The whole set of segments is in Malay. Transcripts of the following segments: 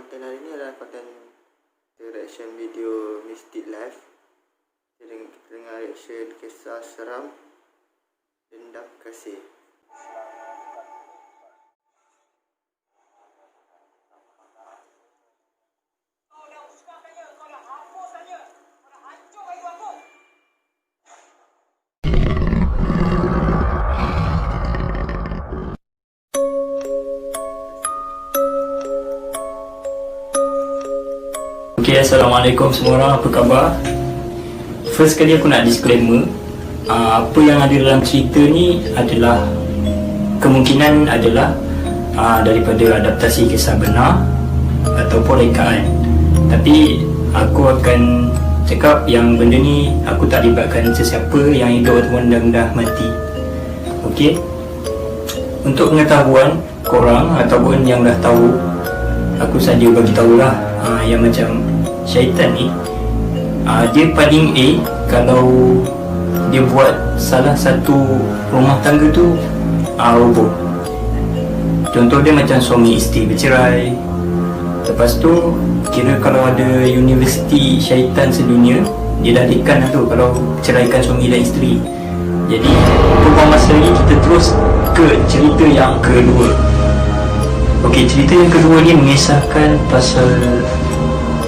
konten hari ini adalah konten reaction video Mystic Life. Kita dengar reaction kisah seram Dendam Kasih. Okay, Assalamualaikum semua orang, apa khabar? First kali aku nak disclaimer, apa yang ada dalam cerita ni adalah kemungkinan adalah daripada adaptasi kisah benar ataupun rekaan. Tapi aku akan cakap yang benda ni aku tak libatkan sesiapa yang hidup ataupun dah mati. Okay, untuk pengetahuan korang ataupun yang dah tahu, aku saja bagi tahulah yang macam syaitan ni, dia paling kalau dia buat salah satu rumah tangga tu roboh. Contoh dia macam suami isteri bercerai. Lepas tu kira kalau ada universiti syaitan sedunia, dia dah dekan lah tu kalau ceraikan suami dan isteri. Jadi beberapa masa lagi kita terus ke cerita yang kedua. Okey, cerita yang kedua ni mengisahkan pasal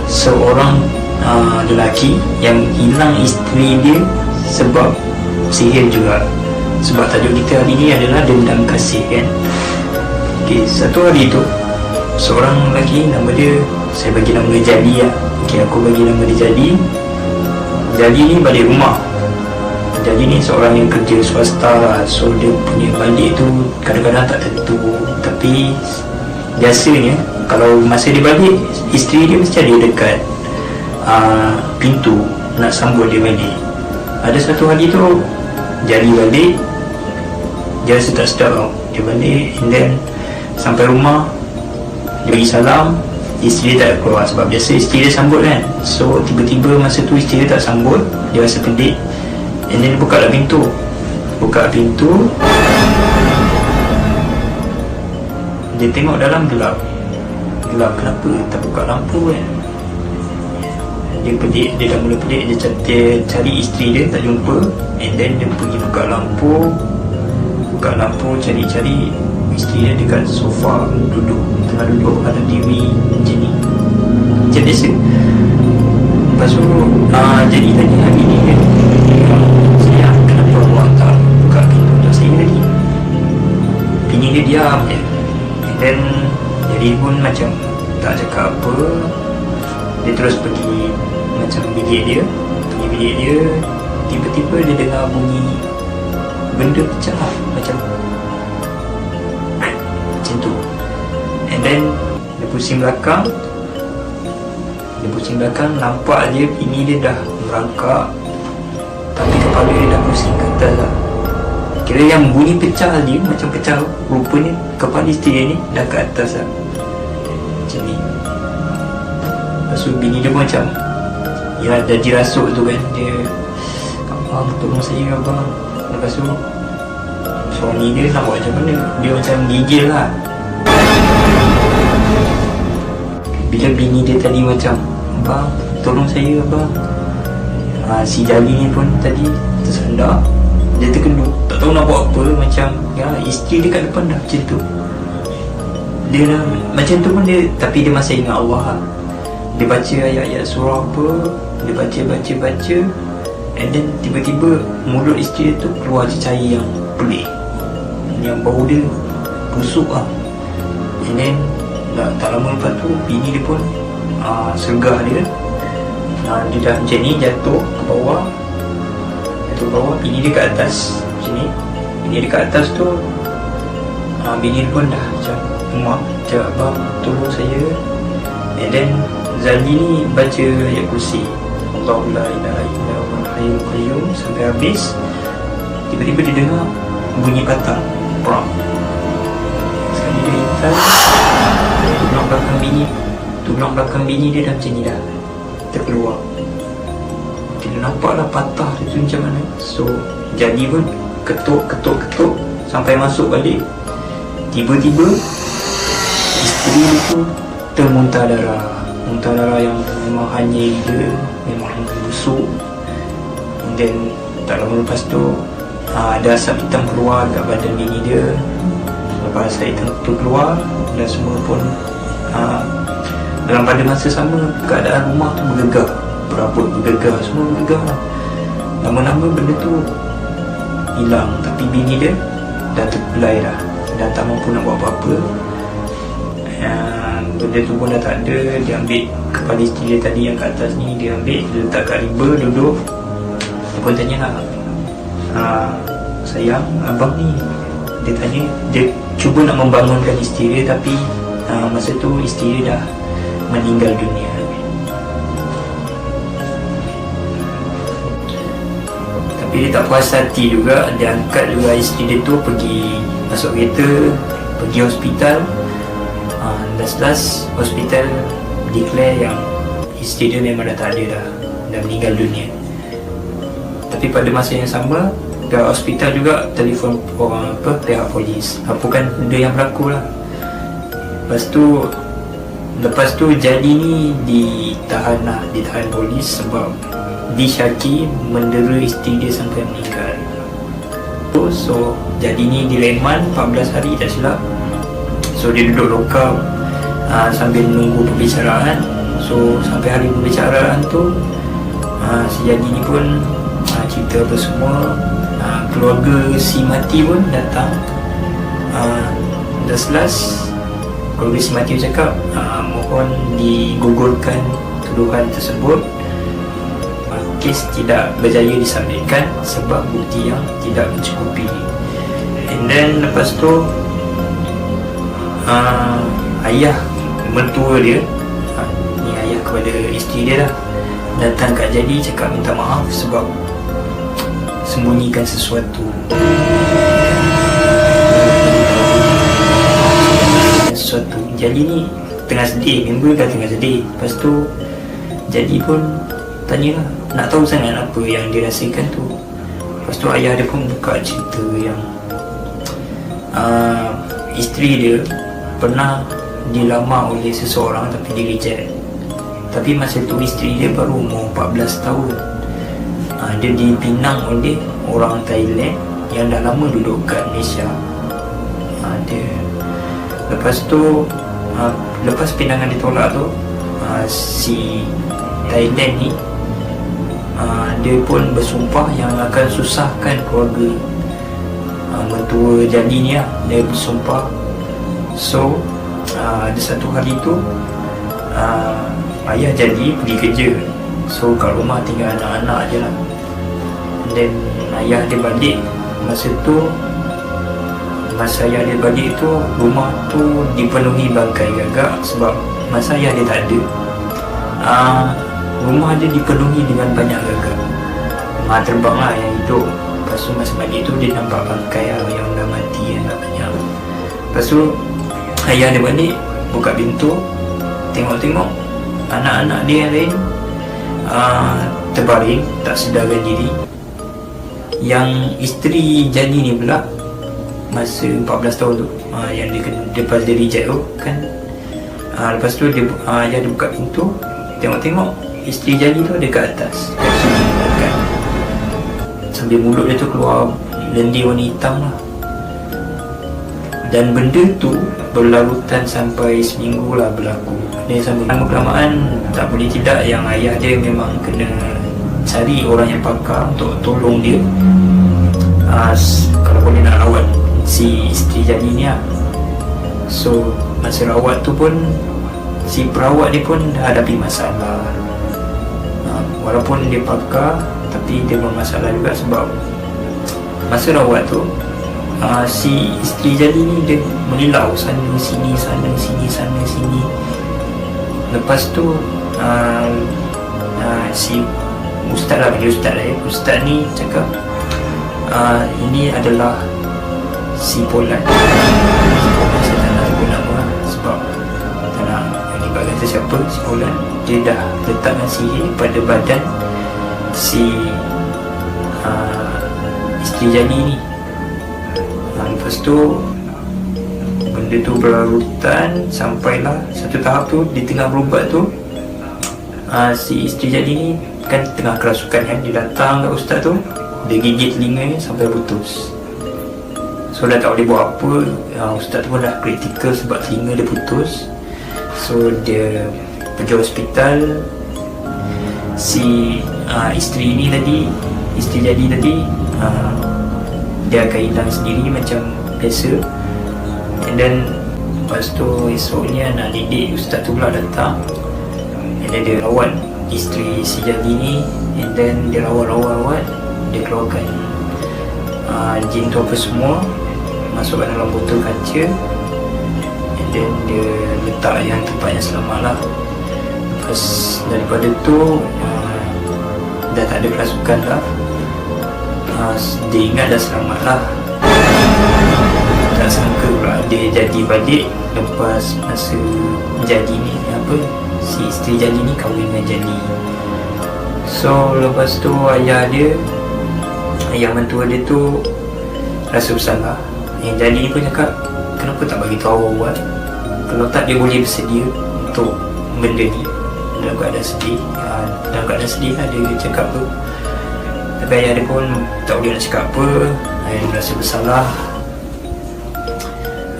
seorang lelaki yang hilang isteri dia sebab sihir juga. Sebab tajuk kita hari ni adalah dendam kasih, kan. Okey, satu hari tu seorang lelaki, nama dia, saya bagi nama dia Jadi lah. Okey, aku bagi nama dia Jadi. Jadi ni balik rumah. Jadi ni seorang yang kerja swasta lah. So dia punya balik tu kadang-kadang tak tentu. Tapi biasanya kalau masa dia balik, isteri dia mesti ada dekat pintu nak sambut dia balik. Ada satu hari tu Jadi balik, dia rasa tak sedap tau. Dia balik and then sampai rumah, dia bagi salam, isteri dia tak keluar sebab biasa isteri dia sambut, kan. So tiba-tiba masa tu isteri dia tak sambut, dia rasa pelik and then dia buka pintu. Dia tengok dalam gelap. Kenapa tak buka lampu, kan? Dia pelik, dia dah mula pelik. Dia cari isteri dia, tak jumpa. And then dia pergi buka lampu, cari isteri dia dekat sofa, tengah duduk ada TV macam ni, macam biasa. Lepas tu Jadi tanya hari ni, kan, sayang, kenapa awak tak buka pintu untuk saya lagi? Bini dia diam je. And then Jadi pun macam tak cakap apa. Dia terus pergi macam bilik dia. Tiba-tiba dia dengar bunyi benda pecah, macam tu. And then dia pusing belakang, nampak dia bini dia dah merangkak, tapi kepala dia dah pusing ke atas lah. Kira yang bunyi pecah dia macam pecah, rupanya kepala isteri ni dah ke atas lah, macam ni. Lepas tu bini dia pun macam, ya dah dirasuk tu, kan. Dia, abang tolong saya, abang. Lepas tu suami dia nak buat macam mana, dia macam gigil lah. Bila bini dia tadi macam, abang tolong saya, abang, si Jali ni pun tadi tersendak. Dia terkendut, tak tahu nak buat apa. Macam ya, isteri dia kat depan dah macam tu. Dia dah macam tu pun dia, tapi dia masih ingat Allah lah. Dia baca ayat-ayat surah apa, dia baca, and then tiba-tiba mulut isteri dia tu keluar cecair yang pelik, yang bau dia busuk lah. And then tak lama lepas tu bini dia pun sergah dia. Dia dah macam ni, jatuh ke bawah, bini dia kat atas macam ni. Bini dia kat atas tu, bini dia pun dah macam mak, macam abang tolong saya. And then Zali ni baca ayat kursi, Allahu la ilaha illa huwal hayyul qayyum sampai habis. Tiba-tiba dia dengar bunyi patah, pram. Sekali dia intan, tulang belakang bini dia dah macam ni dah terkeluar. Dia nampaklah patah dia tu macam mana. So Jadi pun ketuk sampai masuk balik. Tiba-tiba isteri dia tu termuntah darah yang memang hanya dia, memang busuk. Dan tak lama lepas tu ada asap hitam keluar kat badan bini dia. Lepas asap hitam tu keluar dan semua pun dalam pada masa sama keadaan rumah tu bergegar, perabot bergegar, semua bergegar lah. Lama-lama benda tu hilang, tapi bini dia dah terpelai dah tak mampu nak buat apa-apa. Benda tu pun dah tak ada. Dia ambil kepala isteri dia tadi yang kat atas ni, dia ambil, dia letak kat riba, duduk. Dia pun tanya lah, sayang, abang ni, dia tanya, dia cuba nak membangunkan isteri dia, tapi masa tu isteri dia dah meninggal dunia. Tapi dia tak puas hati juga, dia angkat juga isteri dia tu pergi masuk kereta, pergi hospital. Last hospital declare yang isteri dia memang dah tak ada dah meninggal dunia. Tapi pada masa yang sama, pihak hospital juga telefon pihak polis laporkan benda yang berlaku lah. Lepas tu Jadi ni ditahan polis sebab disyaki mendera isteri dia sampai meninggal. So Jadi ni direman 14 hari tak silap. So dia duduk lokal sambil menunggu pembicaraan. So sampai hari pembicaraan tu si Jadi ni pun cerita apa semua. Keluarga si mati pun datang. Last keluarga si mati cakap mohon digugurkan tuduhan tersebut. Kes tidak berjaya disabitkan sebab bukti yang tidak mencukupi. And then lepas tu ayah mertua dia, ni ayah kepada isteri dia lah, datang kat Jadi cakap minta maaf sebab sembunyikan sesuatu. Jadi ni tengah sedih, member dah tengah sedih. Lepas tu Jadi pun tanya lah, nak tahu sangat apa yang dia rasakan tu. Lepas tu ayah dia pun buka cerita yang isteri dia pernah dilamar oleh seseorang tapi dia reject. Tapi masa tu isteri dia baru umur 14 tahun. Dia dipinang oleh orang Thailand yang dah lama duduk kat Malaysia. Lepas tu lepas pinangan ditolak tu, si Thailand ni dia pun bersumpah yang akan susahkan keluarga mertua Jadi ni lah. Dia bersumpah. So ada satu hari tu ayah Jadi pergi kerja. So kat rumah tinggal anak-anak je lah. Dan ayah dia balik. Masa ayah dia balik tu, rumah tu dipenuhi bangkai gagak. Sebab masa ayah dia tak ada, rumah dia dipenuhi dengan banyak gagak. Terbang lah yang hidup. Lepas tu masa balik tu dia nampak bangkai lah, yang dah mati yang dah banyak. Lepas tu ayah dia balik, buka pintu, tengok-tengok anak-anak dia yang lain terbaring tak sedarkan diri. Yang isteri Jadi ni pula masa 14 tahun tu, yang dia lepas dia reject tu kan, lepas tu ayah dia buka pintu, tengok-tengok isteri Jadi tu ada kat atas kan, sambil mulut dia tu keluar lendir warna hitam lah. Dan benda tu berlarutan sampai seminggu lah berlaku. Dan sampai lama-kelamaan tak boleh tidak yang ayah dia memang kena cari orang yang pakar untuk tolong dia, kalau boleh nak rawat si isteri Jadi ni lah. So masa rawat tu pun si perawat dia pun dah hadapi masalah. Walaupun dia pakar, tapi dia bermasalah juga sebab masa rawat tu si isteri Jadi ni dia melilau sana sini. Lepas tu si ustaz lah, ustaz ni cakap ini adalah si Polan. Saya tak nak sebut nama lah, sebab tak nak libatkan sesiapa. Si Polan dia dah letakkan sihir pada badan si isteri Jadi ni. Lepas tu benda tu berlarutan sampailah satu tahap tu. Di tengah berubat tu, si isteri jadi ni kan tengah kerasukan kan, dia datang kat ustaz tu, dia gigit telinganya sampai putus. So dah tak boleh buat apa. Ustaz tu pun dah kritikal sebab telinga dia putus. So dia pergi hospital. Si isteri ni tadi, isteri jadi tadi, dia akan hilang sendiri macam biasa. And then lepas tu esoknya anak didik ustaz tu pula datang. And then dia rawat isteri si jadi ni. And then dia rawat, dia keluarkan jin tu apa semua, masukkan dalam botol kaca. And then dia letak yang tempat yang selamat lah. Lepas daripada tu dah tak ada kerasukan dah. Dia ingat dah selamat lah. Tak sangka pula dia jadi balik lepas masa jadi ni, si isteri jadi ni kahwin dengan jadi. So lepas tu ayah mentua dia tu rasa bersalah. Yang jadi ni pun cakap, kenapa tak bagi tahu awal? Kalau tak dia boleh bersedia untuk benda ni. Dalam keadaan sedih lah dia cakap tu. Tapi ayah dia pun tak boleh nak cakap apa. Ayah dia rasa bersalah.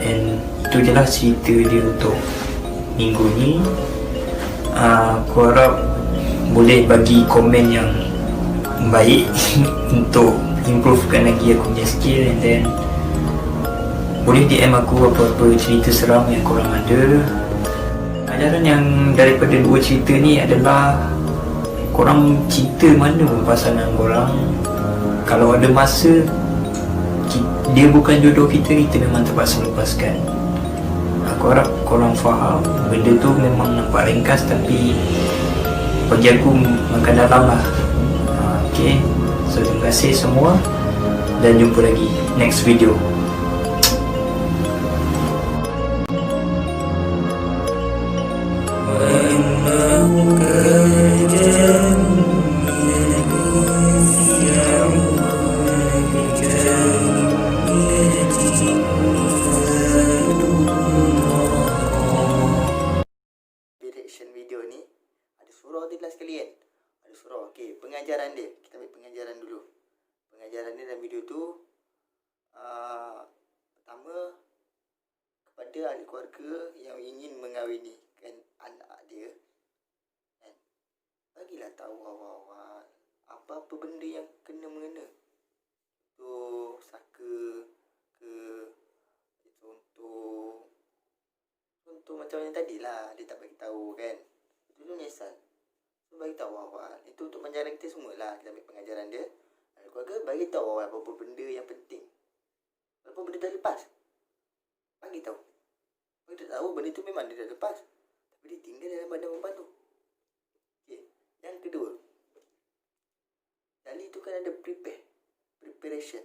And itu je lah cerita dia untuk minggu ni. Aku harap boleh bagi komen yang baik untuk improvekan lagi aku punya skill. And then boleh DM aku apa-apa cerita seram yang korang ada. Ajaran yang daripada dua cerita ni adalah korang cinta mana pasangan korang. Kalau ada masa dia bukan jodoh kita memang terpaksa lepaskan. Aku harap korang faham. Benda tu memang nampak ringkas tapi bagi aku makan dalam lah. Okay, so terima kasih semua dan jumpa lagi next video. Video ni ada surah di kelas kalian. Ada surah. Okey, pengajaran dia. Kita ambil pengajaran dulu. Pengajaran dia dalam video tu pertama, kepada ahli keluarga yang ingin mengahwinikan anak dia, kan, bagilah tahu awal-awal apa-apa benda yang kena mengena. Tu saka ke, contoh macam yang tadi lah, dia tak bagi tahu kan. Itu tu menyesal. So bagi tahu awal. Itu untuk pengajaran kita semua lah. Kita ambil pengajaran dia. Keluarga bagi tahu awal apa-apa benda yang penting. Walaupun benda dah lepas, bagi tahu. Bagi tahu benda tu memang dia dah lepas, tapi dia tinggal dalam badan perempuan tu. Okay. Yang kedua, tali tu kan ada preparation.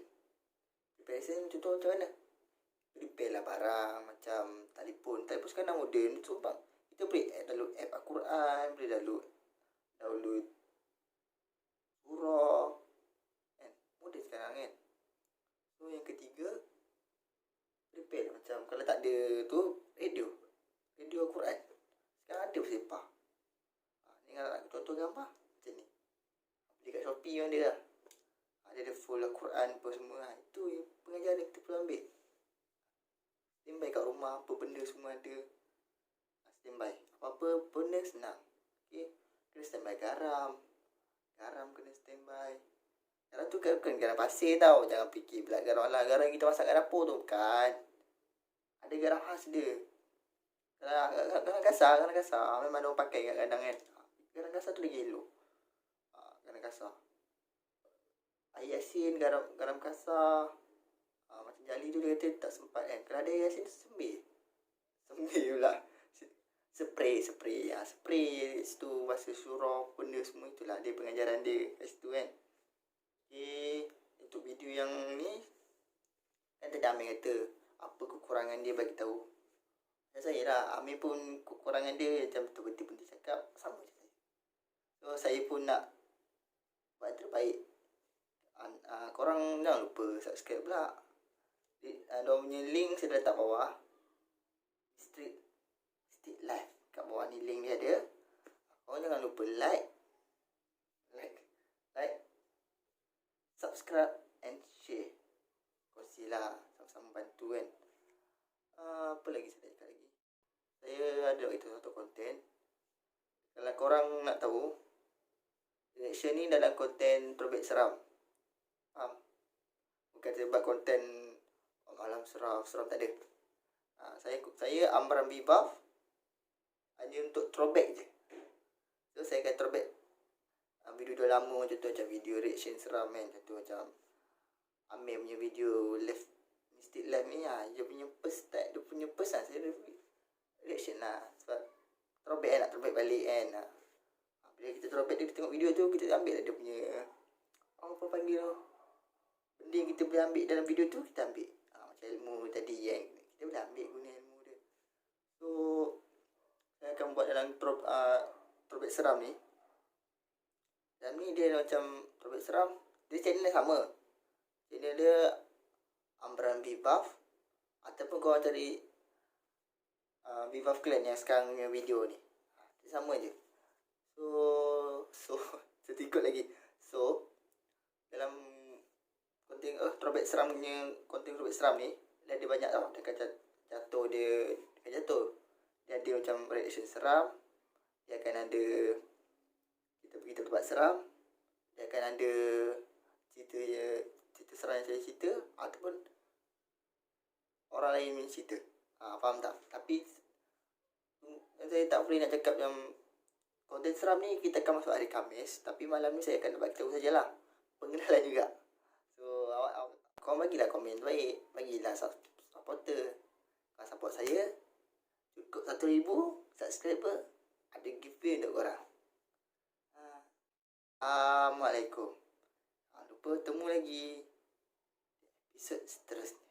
Preparation contoh macam mana? Prepare lah barang macam telefon sekarang moden tu bang. Kita boleh download app Al-Quran, boleh download surah kan, moden sekarang kan. So yang ketiga, prepare macam kalau tak ada tu radio Al-Quran sekarang ada bersepah. Ni kalau nak contoh gambar macam ni, beli kat Shopee yang dia lah, ada full Al-Quran apa semua. Itu pengajaran kita perlu ambil. Standby kat rumah, apa benda semua ada. Standby apa-apa benda senang. Okay, kena standby garam kena standby. Garam tu bukan garam pasir tau. Jangan fikir pula garam kita masak kat dapur tu. Bukan, ada garam khas dia. Garam kasar memang orang pakai kat kadang kan. Garam kasar tu lagi elok. Garam kasar, air asin, garam kasar. Macam Jali tu dia kata tak sempat kan. Kalau ada air asin sembih pula. Spray situ bahasa surah benda semua. Itulah dia pengajaran dia kat situ kan. Okay, untuk video yang ni kan tadi Amir kata apa kekurangan dia bagi tahu. Dan saya lah, Amir pun kekurangan dia macam betul-betul pun dia cakap sama je saya. So saya pun nak buat yang terbaik. Korang jangan lupa subscribe pula. Dia punya link saya dah letak bawah. link dia ada. Korang jangan lupa like, subscribe and share. Kongsilah, sama-sama bantu kan. Apa lagi saya nak cakap lagi? Saya ada itu satu konten. Kalau korang nak tahu, reaction ni dalam konten Throwback Seram. Faham? Bukan saya buat konten malam seram tak ada. Saya Amran Bibaf hanya untuk throwback je. So saya akan throwback video lama macam tu, macam video reaction seram kan. Macam tu macam Amir punya video live Mystic Live ni dia punya first start, dia punya first lah saya reaction lah. Sebab throwback kan, nak throwback balik kan. Bila kita throwback, kita tengok video tu, kita ambil lah dia punya apa panggil tu, benda yang kita boleh ambil dalam video tu, kita ambil. Macam ilmu tadi kan, kita boleh ambil guna ilmu dia. So saya akan buat dalam throwback seram ni. Dan ni dia macam throwback seram. Dia channel dia sama. Channel dia Amran Bibaf, ataupun korang cari Bibaf Clan yang sekarang punya video ni. Dia sama je. So saya ikut lagi. So dalam konten throwback seram punya, konten throwback seram ni, dia ada banyak tau. Dia akan jatuh, dia ada macam reaction seram. Dia akan ada kita pergi tempat seram. Dia akan ada cerita seram yang saya cerita, ataupun orang lain punya cerita. Faham tak? Tapi saya tak boleh nak cakap yang konten seram ni kita akan masuk hari Khamis. Tapi malam ni saya akan bagi tahu sajalah, pengenalan juga. So korang bagilah komen baik, bagilah supporter. Kalau support saya cukup 1,000 subscriber, ada giveaway untuk korang. Assalamualaikum. Lupa temu lagi episod seterusnya.